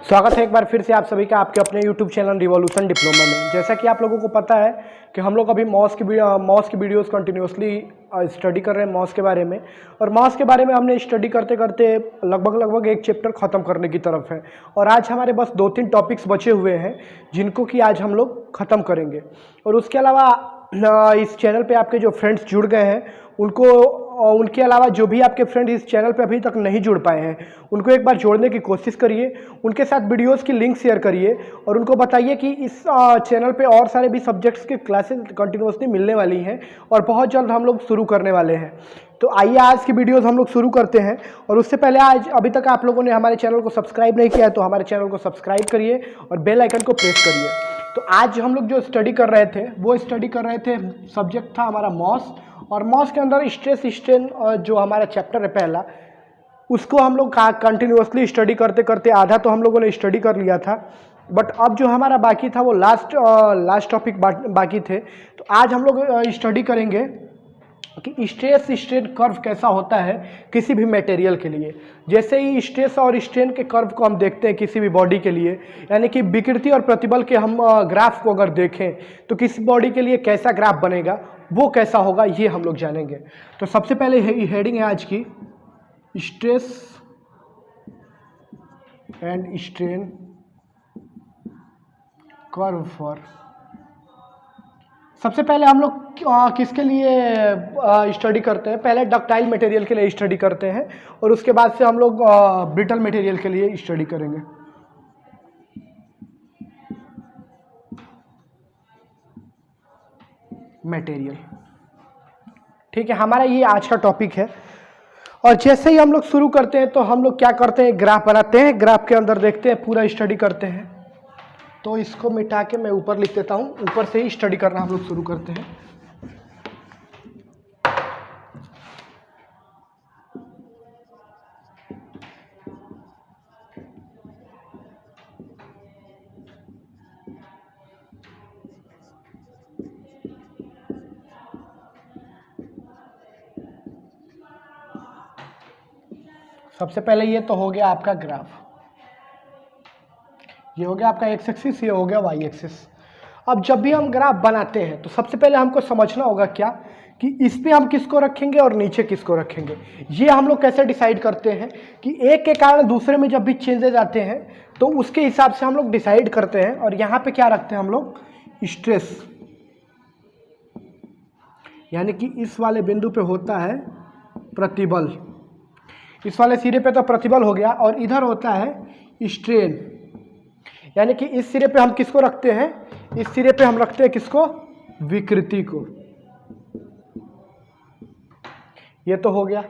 स्वागत है एक बार फिर से आप सभी का आपके अपने YouTube चैनल रिवॉल्यूशन डिप्लोमा में। जैसा कि आप लोगों को पता है कि हम लोग अभी मॉस की वीडियोस कंटिन्यूसली स्टडी कर रहे हैं मॉस के बारे में। और मॉस के बारे में हमने स्टडी करते करते लगभग एक चैप्टर ख़त्म करने की तरफ है। और आज हमारे बस 2-3 टॉपिक्स बचे हुए हैं जिनको कि आज हम लोग ख़त्म करेंगे। और उसके अलावा इस चैनल पे आपके जो फ्रेंड्स जुड़ गए हैं उनके अलावा जो भी आपके फ्रेंड इस चैनल पे अभी तक नहीं जुड़ पाए हैं उनको एक बार जोड़ने की कोशिश करिए, उनके साथ वीडियोस की लिंक शेयर करिए और उनको बताइए कि इस चैनल पे और सारे भी सब्जेक्ट्स के क्लासेस कंटिन्यूसली मिलने वाली हैं और बहुत जल्द हम लोग शुरू करने वाले हैं। तो आइए आज की वीडियोस हम लोग शुरू करते हैं। और उससे पहले आज अभी तक आप लोगों ने हमारे चैनल को सब्सक्राइब नहीं किया है तो हमारे चैनल को सब्सक्राइब करिए और बेल आइकन को प्रेस करिए। तो आज हम लोग जो स्टडी कर रहे थे वो स्टडी कर रहे थे, सब्जेक्ट था हमारा मॉस। और मॉस के अंदर स्ट्रेस स्ट्रेन जो हमारा चैप्टर है पहला, उसको हम लोग कंटिन्यूसली स्टडी करते करते आधा तो हम लोगों ने स्टडी कर लिया था। बट अब जो हमारा बाकी था वो लास्ट टॉपिक बाकी थे। तो आज हम लोग स्टडी करेंगे कि स्ट्रेस स्ट्रेन कर्व कैसा होता है किसी भी मटेरियल के लिए। जैसे ही स्ट्रेस और स्ट्रेन के कर्व को हम देखते हैं किसी भी बॉडी के लिए, यानी कि विकृति और प्रतिबल के हम ग्राफ को अगर देखें तो किसी बॉडी के लिए कैसा ग्राफ बनेगा, वो कैसा होगा, ये हम लोग जानेंगे। तो सबसे पहले हेडिंग है आज की, stress and strain curve for. सबसे पहले हम लोग किसके लिए स्टडी करते हैं? पहले डक्टाइल मटेरियल के लिए स्टडी करते हैं और उसके बाद से हम लोग ब्रिटल मटेरियल के लिए स्टडी करेंगे। मटेरियल, ठीक है, हमारा ये आज का टॉपिक है। और जैसे ही हम लोग शुरू करते हैं तो हम लोग क्या करते हैं, ग्राफ बनाते हैं, ग्राफ के अंदर देखते हैं, पूरा स्टडी करते हैं। तो इसको मिटा के मैं ऊपर लिख देता हूँ, ऊपर से ही स्टडी करना हम लोग शुरू करते हैं। सबसे पहले ये तो हो गया आपका ग्राफ, ये हो गया आपका एक्स एक्सिस, ये हो गया वाई एक्सिस। अब जब भी हम ग्राफ बनाते हैं तो सबसे पहले हमको समझना होगा क्या कि इस पे हम किसको रखेंगे और नीचे किसको रखेंगे। ये हम लोग कैसे डिसाइड करते हैं कि एक के कारण दूसरे में जब भी चेंजेस आते हैं तो उसके हिसाब से हम लोग डिसाइड करते हैं। और यहाँ पे क्या रखते हैं हम लोग, स्ट्रेस, यानी कि इस वाले बिंदु पे होता है प्रतिबल, इस वाले सिरे पे तो प्रतिबल हो गया, और इधर होता है स्ट्रेन, यानी कि इस सिरे पे हम किसको रखते हैं, इस सिरे पे हम रखते हैं किसको, विकृति को। ये तो हो गया।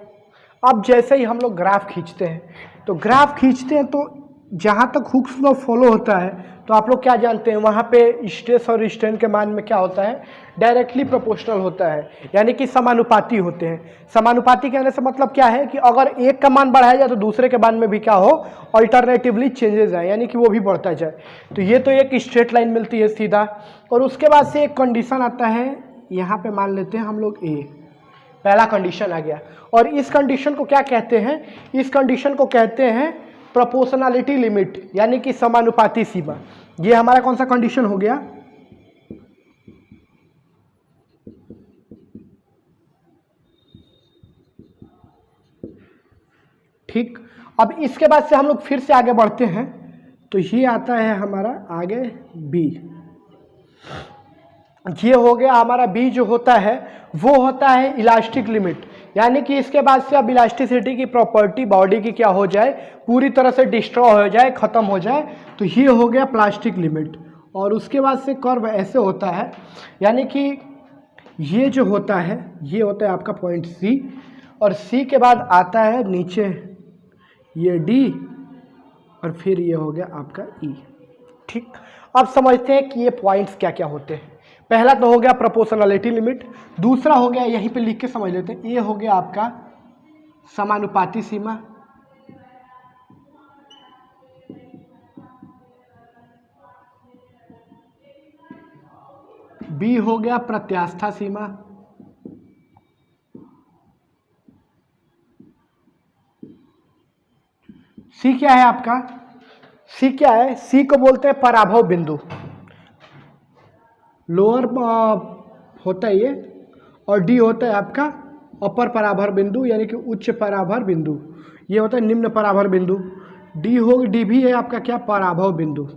अब जैसे ही हम लोग ग्राफ खींचते हैं तो जहाँ तक हुक्स लॉ फॉलो होता है तो आप लोग क्या जानते हैं, वहाँ पे स्ट्रेस और स्ट्रेन के मान में क्या होता है, डायरेक्टली प्रोपोर्शनल होता है, यानी कि समानुपाती होते हैं। समानुपाती कहने से मतलब क्या है कि अगर एक का मान बढ़ाया जाए तो दूसरे के मान में भी क्या हो, अल्टरनेटिवली चेंजेस आए, यानी कि वो भी बढ़ता जाए। तो ये तो एक स्ट्रेट लाइन मिलती है सीधा। और उसके बाद से एक कंडीशन आता है, यहाँ पे मान लेते हैं हम लोग ए, पहला कंडीशन आ गया। और इस कंडीशन को क्या कहते हैं, इस कंडीशन को कहते हैं प्रोपोर्शनलिटी लिमिट, यानी कि समानुपाती सीमा। ये हमारा कौन सा कंडीशन हो गया, ठीक। अब इसके बाद से हम लोग फिर से आगे बढ़ते हैं तो ये आता है हमारा आगे बी। ये हो गया हमारा बी, जो होता है वो होता है इलास्टिक लिमिट, यानी कि इसके बाद से अब इलास्टिसिटी की प्रॉपर्टी बॉडी की क्या हो जाए, पूरी तरह से डिस्ट्रॉय हो जाए, खत्म हो जाए। तो ये हो गया प्लास्टिक लिमिट। और उसके बाद से कर्व ऐसे होता है, यानी कि ये जो होता है ये होता है आपका पॉइंट सी, और सी के बाद आता है नीचे ये डी, और फिर ये हो गया आपका ई, ठीक। अब समझते हैं कि ये पॉइंट्स क्या क्या होते हैं। पहला तो हो गया प्रोपोर्शनलिटी लिमिट, दूसरा हो गया, यहीं पे लिख के समझ लेते हैं, ये हो गया आपका समानुपाती सीमा, बी हो गया प्रत्यास्था सीमा, सी क्या है आपका, सी क्या है? सी को बोलते हैं पराभव बिंदु। लोअर होता है ये, और डी होता है आपका अपर पराभर बिंदु यानी कि उच्च पराभर बिंदु। ये होता है निम्न पराभर बिंदु। डी भी है आपका क्या? पराभव बिंदु।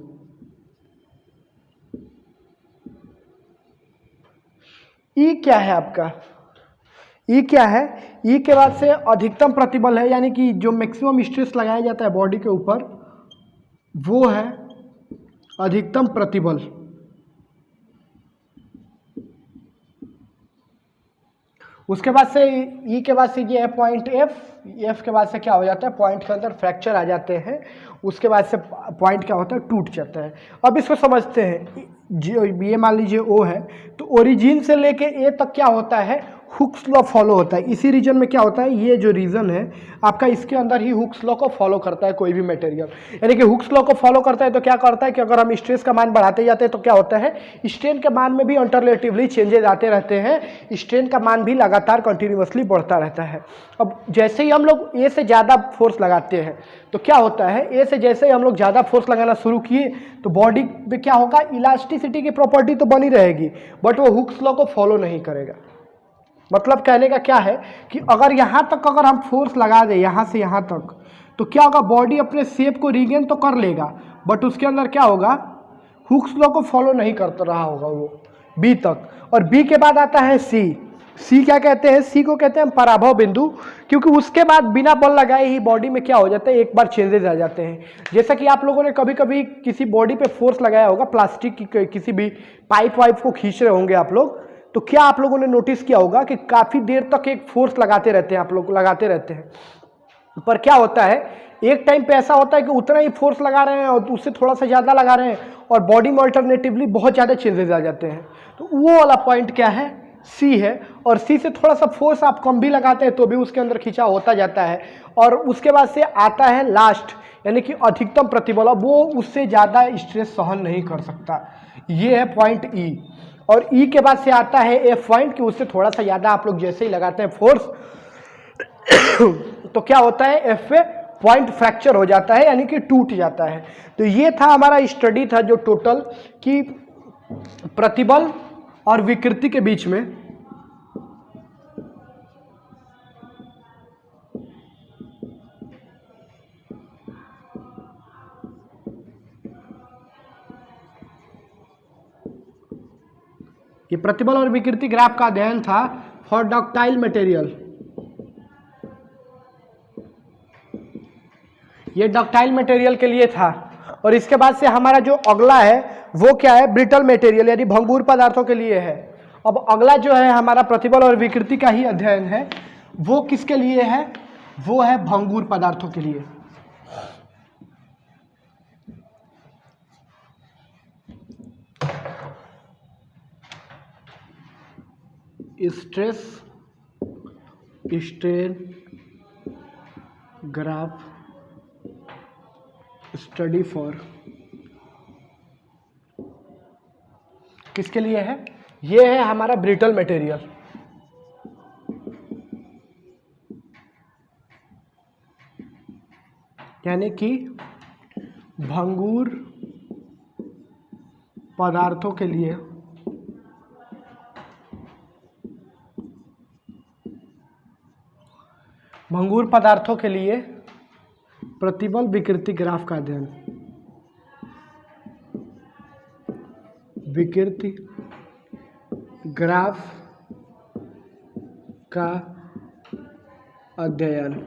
ई क्या है आपका? ई क्या है? ई के बाद से अधिकतम प्रतिबल है, यानी कि जो मैक्सिमम स्ट्रेस लगाया जाता है बॉडी के ऊपर वो है अधिकतम प्रतिबल। उसके बाद से ई के बाद से ये है पॉइंट एफ के बाद से क्या हो जाता है? पॉइंट के अंदर फ्रैक्चर आ जाते हैं। उसके बाद से पॉइंट क्या होता है? टूट जाता है। अब इसको समझते हैं। ये मान लीजिए ओ है, तो ओरिजिन से लेके ए तक क्या होता है? हुक्स लॉ फॉलो होता है। इसी रीजन में क्या होता है? ये जो रीजन है आपका, इसके अंदर ही हुक्स लॉ को फॉलो करता है कोई भी मटेरियल। यानी कि हुक्स लॉ को फॉलो करता है तो क्या करता है कि अगर हम स्ट्रेस का मान बढ़ाते जाते हैं तो क्या होता है? स्ट्रेन के मान में भी अल्टरनेटिवली चेंजेस आते रहते हैं। स्ट्रेन का मान भी लगातार कंटिन्यूअसली बढ़ता रहता है। अब जैसे ही हम लोग ए से ज़्यादा फोर्स लगाते हैं तो क्या होता है? ए से जैसे ही हम लोग ज़्यादा फोर्स लगाना शुरू किए तो बॉडी में क्या होगा? इलास्टिसिटी की प्रॉपर्टी तो बनी रहेगी, बट वो हुक्स लॉ को फॉलो नहीं करेगा। मतलब कहने का क्या है कि अगर यहाँ तक अगर हम फोर्स लगा दें, यहाँ से यहाँ तक, तो क्या होगा? बॉडी अपने शेप को रीगेन तो कर लेगा, बट उसके अंदर क्या होगा? हुक्स लॉ को फॉलो नहीं करता रहा होगा वो बी तक। और बी के बाद आता है सी। सी क्या कहते हैं? सी को कहते हैं पराभव बिंदु, क्योंकि उसके बाद बिना बल लगाए ही बॉडी में क्या हो जाता है? एक बार चेंजेस आ जाते हैं। जैसा कि आप लोगों ने कभी कभी किसी बॉडी पे फोर्स लगाया होगा, प्लास्टिक की किसी भी पाइप वाइप को खींच रहे होंगे आप लोग, तो क्या आप लोगों ने नोटिस किया होगा कि काफ़ी देर तक एक फोर्स लगाते रहते हैं, आप लोग लगाते रहते हैं, पर क्या होता है? एक टाइम पे ऐसा होता है कि उतना ही फोर्स लगा रहे हैं और उससे थोड़ा सा ज़्यादा लगा रहे हैं और बॉडी में अल्टरनेटिवली बहुत ज़्यादा चेंजेस आ जाते हैं। तो वो वाला पॉइंट क्या है? सी है। और सी से थोड़ा सा फोर्स आप कम भी लगाते हैं तो भी उसके अंदर खिंचाव होता जाता है। और उसके बाद से आता है लास्ट, यानी कि अधिकतम प्रतिबल। वो उससे ज़्यादा स्ट्रेस सहन नहीं कर सकता। ये है पॉइंट ई। और ई के बाद से आता है एफ पॉइंट, कि उससे थोड़ा सा ज़्यादा आप लोग जैसे ही लगाते हैं फोर्स तो क्या होता है? एफ पे पॉइंट फ्रैक्चर हो जाता है, यानी कि टूट जाता है। तो ये था हमारा स्टडी था जो टोटल कि प्रतिबल और विकृति के बीच में ये प्रतिबल और विकृति ग्राफ का अध्ययन था फॉर डक्टाइल मटेरियल। ये डक्टाइल मटेरियल के लिए था। और इसके बाद से हमारा जो अगला है वो क्या है? ब्रिटल मटेरियल यानी भंगुर पदार्थों के लिए है। अब अगला जो है हमारा प्रतिबल और विकृति का ही अध्ययन है, वो किसके लिए है? वो है भंगुर पदार्थों के लिए। Stress strain graph study for किसके लिए है? ये है हमारा ब्रिटल मटेरियल। यानी कि भंगुर पदार्थों के लिए प्रतिबल विकृति ग्राफ का अध्ययन। विकृति ग्राफ का अध्ययन,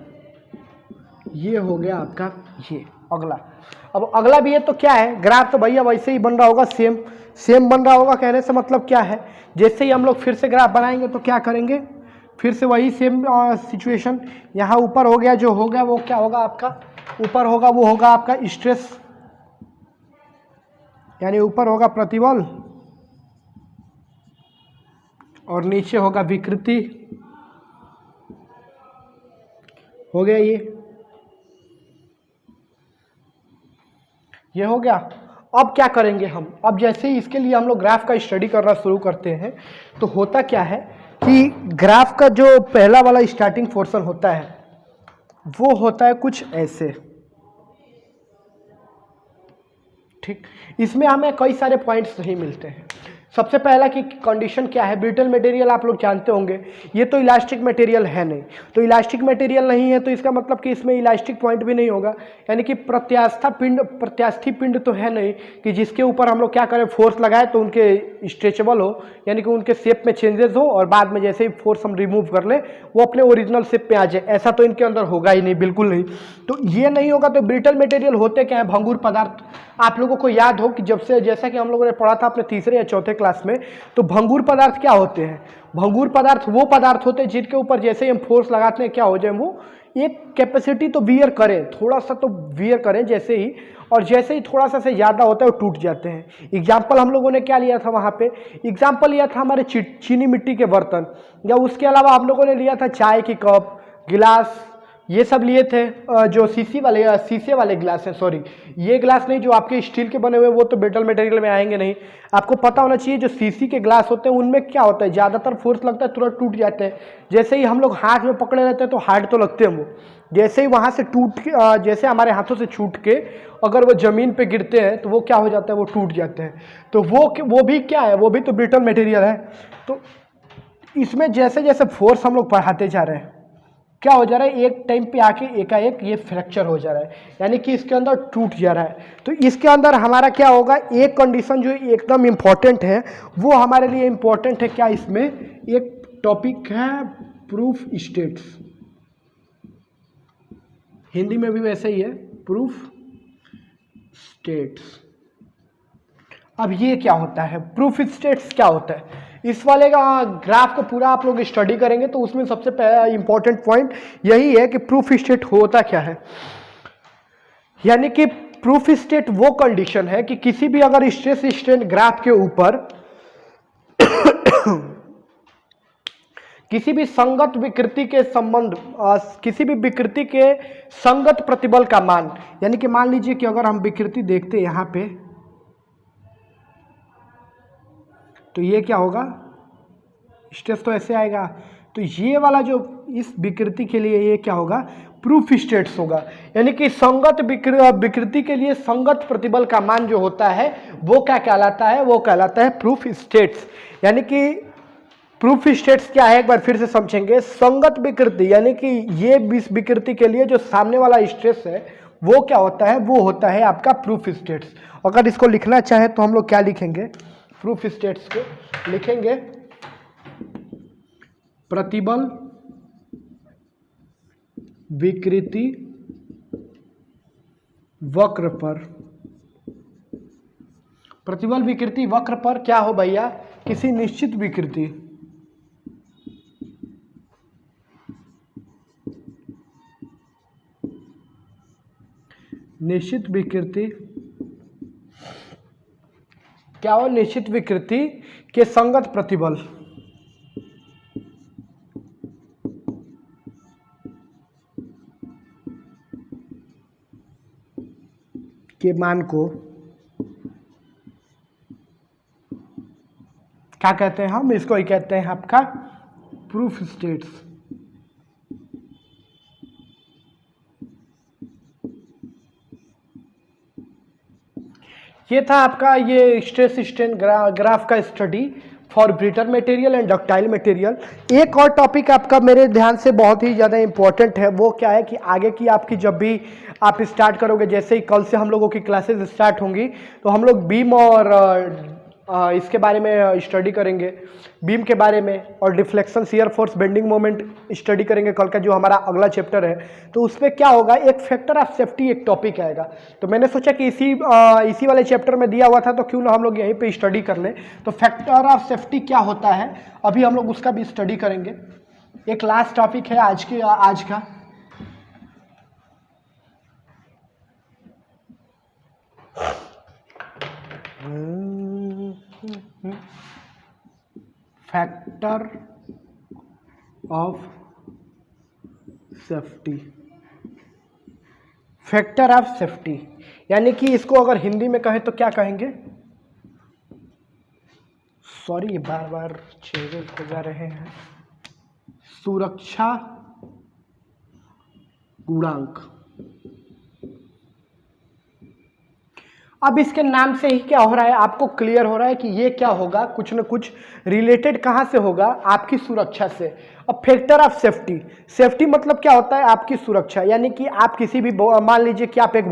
ये हो गया आपका ये अगला। अब अगला भी है तो क्या है? ग्राफ तो भैया वैसे ही बन रहा होगा, सेम बन रहा होगा। कहने से मतलब क्या है? जैसे ही हम लोग फिर से ग्राफ बनाएंगे तो क्या करेंगे? फिर से वही सेम सिचुएशन। यहाँ ऊपर हो गया, जो हो गया वो क्या होगा आपका? ऊपर होगा वो होगा आपका स्ट्रेस, यानी ऊपर होगा प्रतिबल और नीचे होगा विकृति। हो गया ये हो गया। अब क्या करेंगे हम? अब जैसे ही इसके लिए हम लोग ग्राफ का स्टडी करना शुरू करते हैं तो होता क्या है कि ग्राफ का जो पहला वाला स्टार्टिंग पोर्शन होता है वो होता है कुछ ऐसे। ठीक, इसमें हमें कई सारे पॉइंट्स नहीं मिलते हैं। सबसे पहला कि कंडीशन क्या है, ब्रिटल मटेरियल आप लोग जानते होंगे, ये तो इलास्टिक मटेरियल है नहीं, तो इलास्टिक मटेरियल नहीं है तो इसका मतलब कि इसमें इलास्टिक पॉइंट भी नहीं होगा, यानी कि प्रत्यास्थी पिंड तो है नहीं कि जिसके ऊपर हम लोग क्या करें, फोर्स लगाए तो उनके स्ट्रेचेबल हो, यानी कि उनके शेप में चेंजेस हो और बाद में जैसे ही फोर्स हम रिमूव कर ले वो अपने ओरिजिनल शेप पे आ जाए, ऐसा तो इनके अंदर होगा ही नहीं, बिल्कुल नहीं। तो ये नहीं होगा। तो ब्रिटल मटेरियल होते क्या है, भंगुर पदार्थ। आप लोगों को याद हो कि जब से, जैसा कि हम लोगों ने पढ़ा था अपने तीसरे या चौथे क्लास में, तो भंगुर पदार्थ क्या होते हैं, भंगुर पदार्थ वो पदार्थ होते हैं जिनके ऊपर जैसे ही हम फोर्स लगाते हैं क्या हो जाए, वो एक कैपेसिटी तो वियर करें, थोड़ा सा तो वियर करें जैसे ही, और जैसे ही थोड़ा सा से ज़्यादा होता है वो टूट जाते हैं। एग्जाम्पल हम लोगों ने क्या लिया था वहाँ पे, एग्जाम्पल लिया था हमारे चीनी मिट्टी के बर्तन, या उसके अलावा हम लोगों ने लिया था चाय की कप, गिलास, ये सब लिए थे। जो शीशे वाले गिलास हैं, सॉरी ये गिलास नहीं, जो आपके स्टील के बने हुए वो तो ब्रिटल मटेरियल में आएंगे नहीं। आपको पता होना चाहिए जो शीशी के गिलास होते हैं उनमें क्या होता है, ज़्यादातर फोर्स लगता है तुरंत टूट जाते हैं। जैसे ही हम लोग हाथ में पकड़े रहते हैं तो हार्ड तो लगते हैं वो, जैसे ही वहाँ से टूट के जैसे हमारे हाथों से छूट के अगर वो ज़मीन पे गिरते हैं तो वो क्या हो जाता है, वो टूट जाते हैं। तो वो भी क्या है, वो भी तो ब्रिटल मटेरियल है। तो इसमें जैसे जैसे फोर्स हम लोग बढ़ाते जा रहे हैं क्या हो जा रहा है, एक टाइम पे आके एकाएक ये फ्रैक्चर हो जा रहा है, यानी कि इसके अंदर टूट जा रहा है। तो इसके अंदर हमारा क्या होगा, एक कंडीशन जो एकदम इम्पॉर्टेंट है वो हमारे लिए इम्पॉर्टेंट है। क्या इसमें एक टॉपिक है प्रूफ स्टेट्स, हिंदी में भी वैसे ही है, प्रूफ स्टेट्स। अब ये क्या होता है, प्रूफ स्टेट्स क्या होता है, इस वाले का ग्राफ को पूरा आप लोग स्टडी करेंगे तो उसमें सबसे पहला इंपॉर्टेंट पॉइंट यही है कि प्रूफ स्टेट होता क्या है। यानी कि प्रूफ स्टेट वो कंडीशन है कि किसी भी अगर स्ट्रेस स्ट्रेन ग्राफ के ऊपर किसी भी संगत विकृति के संबंध, किसी भी विकृति के संगत प्रतिबल का मान, यानी कि मान लीजिए कि अगर हम विकृति देखते हैं यहाँ पे, तो ये क्या होगा, स्ट्रेस तो ऐसे आएगा, तो ये वाला जो इस विकृति के लिए ये क्या होगा, प्रूफ स्टेट्स होगा। यानी कि संगत विकृति के लिए संगत प्रतिबल का मान जो होता है वो क्या कहलाता है, वो कहलाता है प्रूफ स्टेट्स। यानी कि प्रूफ स्टेट्स क्या है, एक बार फिर से समझेंगे। संगत विकृति यानी कि ये विकृति के लिए जो सामने वाला स्ट्रेस है वो क्या होता है, वो होता है आपका प्रूफ स्टेट्स। अगर इसको लिखना चाहे तो हम लोग क्या लिखेंगे, प्रूफ स्टेट्स को लिखेंगे प्रतिबल विकृति वक्र पर। प्रतिबल विकृति वक्र पर क्या हो भैया, किसी निश्चित विकृति, निश्चित विकृति क्या हो, निश्चित विकृति के संगत प्रतिबल के मान को क्या कहते हैं, हम इसको ही कहते हैं आपका प्रूफ स्टेट्स। ये था आपका ये स्ट्रेस स्ट्रेन ग्राफ का study for brittle material and ductile material. एक और टॉपिक आपका मेरे ध्यान से बहुत ही ज़्यादा इंपॉर्टेंट है, वो क्या है कि आगे की आपकी जब भी आप स्टार्ट करोगे, जैसे ही कल से हम लोगों की क्लासेस स्टार्ट होंगी तो हम लोग बीम और इसके बारे में स्टडी करेंगे, बीम के बारे में, और deflection, shear force, bending moment study करेंगे कल का जो हमारा अगला चैप्टर है। तो उसमें क्या होगा, एक फैक्टर ऑफ सेफ्टी एक टॉपिक आएगा। तो मैंने सोचा कि इसी वाले चैप्टर में दिया हुआ था तो क्यों ना हम लोग यहीं पे स्टडी कर लें। तो फैक्टर ऑफ सेफ्टी क्या होता है अभी हम लोग उसका भी स्टडी करेंगे। एक लास्ट टॉपिक है आज का, factor of safety. Factor of safety यानी कि इसको अगर हिंदी में कहें तो क्या कहेंगे, सॉरी बार बार चेंजेस हो जा रहे हैं, सुरक्षा गुणांक। अब इसके नाम से ही क्या हो रहा है, आपको क्लियर हो रहा है कि ये क्या होगा, कुछ न कुछ रिलेटेड कहाँ से होगा, आपकी सुरक्षा से। अब फैक्टर ऑफ सेफ्टी, सेफ्टी मतलब क्या होता है, आपकी सुरक्षा, यानी कि आप किसी भी, मान लीजिए कि आप एक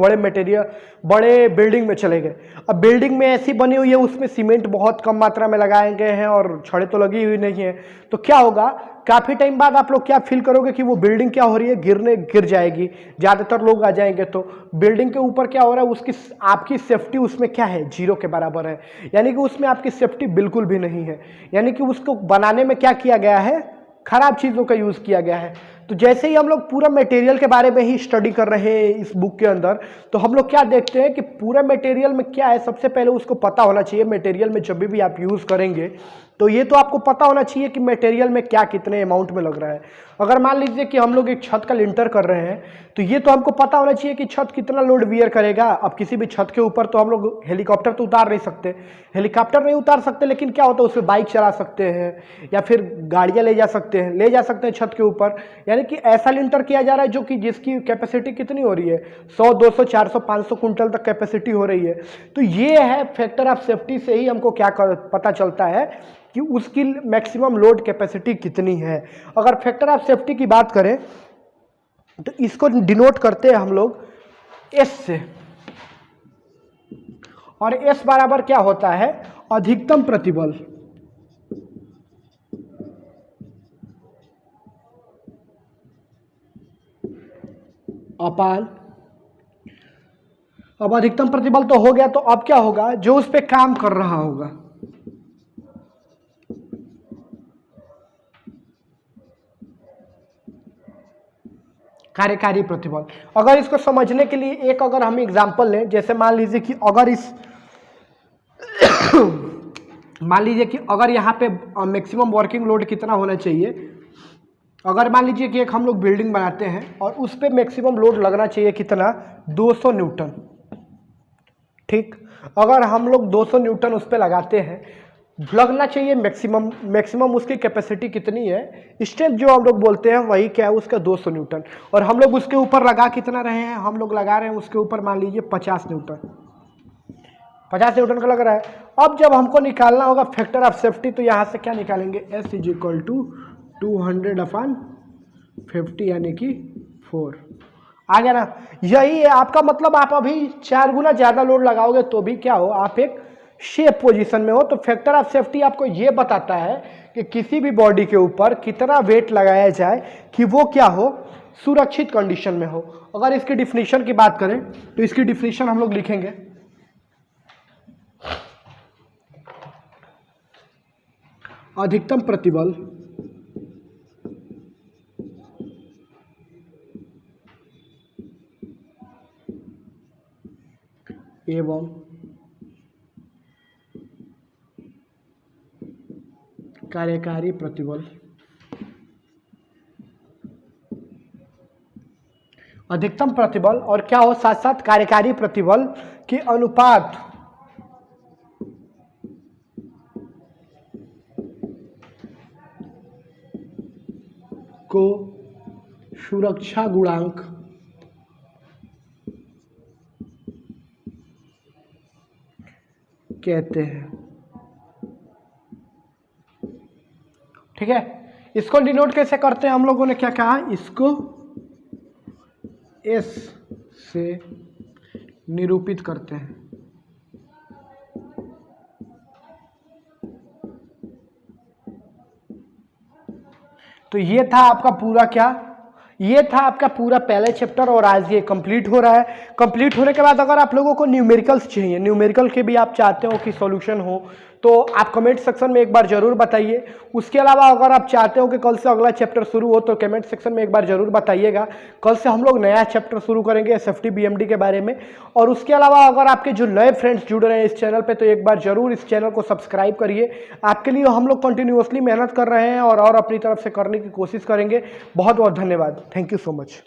बड़े बिल्डिंग में चले गए। अब बिल्डिंग में ऐसी बनी हुई है, उसमें सीमेंट बहुत कम मात्रा में लगाए गए हैं और छड़ें तो लगी हुई नहीं है, तो क्या होगा, काफ़ी टाइम बाद आप लोग क्या फील करोगे कि वो बिल्डिंग क्या हो रही है, गिर जाएगी, ज़्यादातर लोग आ जाएंगे। तो बिल्डिंग के ऊपर क्या हो रहा है, उसकी आपकी सेफ्टी उसमें क्या है, जीरो के बराबर है, यानी कि उसमें आपकी सेफ्टी बिल्कुल भी नहीं है। यानी कि उसको बनाने में क्या किया गया है, खराब चीज़ों का यूज़ किया गया है। तो जैसे ही हम लोग पूरा मटेरियल के बारे में ही स्टडी कर रहे हैं इस बुक के अंदर, तो हम लोग क्या देखते हैं कि पूरा मटेरियल में क्या है, सबसे पहले उसको पता होना चाहिए मटेरियल में जब भी आप यूज़ करेंगे तो ये तो आपको पता होना चाहिए कि मटेरियल में क्या कितने अमाउंट में लग रहा है। अगर मान लीजिए कि हम लोग एक छत का लिंटर कर रहे हैं, तो ये तो हमको पता होना चाहिए कि छत कितना लोड बियर करेगा। अब किसी भी छत के ऊपर तो हम लोग हेलीकॉप्टर तो उतार नहीं सकते, हेलीकॉप्टर नहीं उतार सकते, लेकिन क्या होता है, उसमें बाइक चला सकते हैं या फिर गाड़ियाँ ले जा सकते हैं छत के ऊपर। यानी कि ऐसा लिंटर किया जा रहा है जो कि जिसकी कैपेसिटी कितनी हो रही है, 100, 200, 400, 500 कुंटल तक कैपेसिटी हो रही है। तो ये है फैक्टर ऑफ सेफ्टी से ही हमको क्या पता चलता है कि उसकी मैक्सिमम लोड कैपेसिटी कितनी है। अगर फैक्टर ऑफ सेफ्टी की बात करें तो इसको डिनोट करते हैं हम लोग एस से, और एस बराबर क्या होता है, अधिकतम प्रतिबल अपान। अब अधिकतम प्रतिबल तो हो गया, तो अब क्या होगा, जो उस पे काम कर रहा होगा, कार्यकारी प्रतिबल। अगर इसको समझने के लिए एक अगर हम एग्जांपल लें, जैसे मान लीजिए कि अगर मान लीजिए कि अगर यहाँ पे मैक्सिमम वर्किंग लोड कितना होना चाहिए, अगर मान लीजिए कि एक हम लोग बिल्डिंग बनाते हैं और उस पर मैक्सिमम लोड लगना चाहिए कितना, 200 न्यूटन। ठीक, अगर हम लोग 200 न्यूटन उस पर लगाते हैं, लगना चाहिए मैक्सिमम उसकी कैपेसिटी कितनी है, स्ट्रेंथ जो हम लोग बोलते हैं वही क्या है उसका, 200 न्यूटन। और हम लोग उसके ऊपर लगा कितना रहे हैं, हम लोग लगा रहे हैं उसके ऊपर मान लीजिए 50 न्यूटन, 50 न्यूटन का लग रहा है। अब जब हमको निकालना होगा फैक्टर ऑफ सेफ्टी, तो यहाँ से क्या निकालेंगे, S = 200/50 यानी कि 4 आ गया ना। यही है आपका मतलब, आप अभी 4 गुना ज़्यादा लोड लगाओगे तो भी क्या हो, आप एक शेप पोजीशन में हो। तो फैक्टर ऑफ सेफ्टी आपको ये बताता है कि किसी भी बॉडी के ऊपर कितना वेट लगाया जाए कि वो क्या हो, सुरक्षित कंडीशन में हो। अगर इसकी डिफिनीशन की बात करें तो इसकी डिफिनीशन हम लोग लिखेंगे, अधिकतम प्रतिबल एवं कार्यकारी प्रतिबल, अधिकतम प्रतिबल और क्या हो, साथ साथ कार्यकारी प्रतिबल के अनुपात को सुरक्षा गुणांक कहते हैं। ठीक है, इसको डिनोट कैसे करते हैं, हम लोगों ने क्या कहा, इसको एस से निरूपित करते हैं। तो ये था आपका पूरा क्या, ये था आपका पूरा पहले चैप्टर, और आज ये कंप्लीट हो रहा है। कंप्लीट होने के बाद अगर आप लोगों को न्यूमेरिकल्स चाहिए, न्यूमेरिकल के भी आप चाहते हो कि सॉल्यूशन हो, तो आप कमेंट सेक्शन में एक बार जरूर बताइए। उसके अलावा अगर आप चाहते हो कि कल से अगला चैप्टर शुरू हो, तो कमेंट सेक्शन में एक बार जरूर बताइएगा। कल से हम लोग नया चैप्टर शुरू करेंगे SFT BMD के बारे में। और उसके अलावा अगर आपके जो नए फ्रेंड्स जुड़ रहे हैं इस चैनल पे, तो एक बार जरूर इस चैनल को सब्सक्राइब करिए। आपके लिए हम लोग कंटिन्यूअसली मेहनत कर रहे हैं और अपनी तरफ से करने की कोशिश करेंगे। बहुत बहुत धन्यवाद, थैंक यू सो मच।